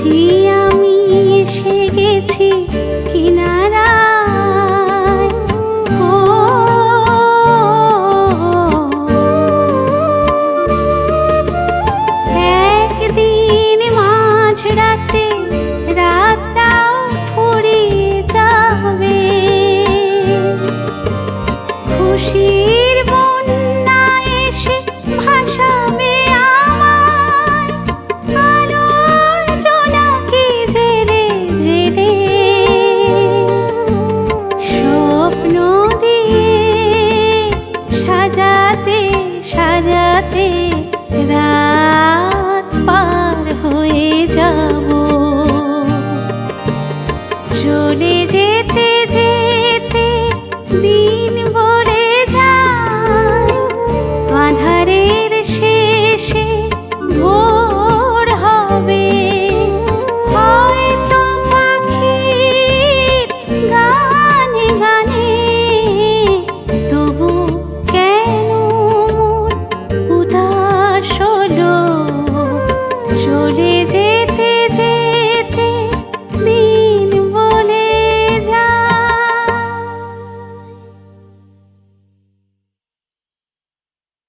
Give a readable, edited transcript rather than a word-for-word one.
বুঝি আমি এসে গেছি কিনারায়। ও একদিন মাঝরাতে রাতটাও ফুরিয়ে যাবে, খুশির বন্যা এসে ভাসাবে আমায় আলোর জোনাকি জেলে জেলে। স্বপ্ন দিয়ে সাজাতে সাজাতে রাত পার হয়ে যাব। চলে যেতে যেতে দিন ভরে যায়, আঁধারের শেষে ভোর হবে। হয়তো পাখির গানে গানে তবু কেন মন উদাস হলো। চলে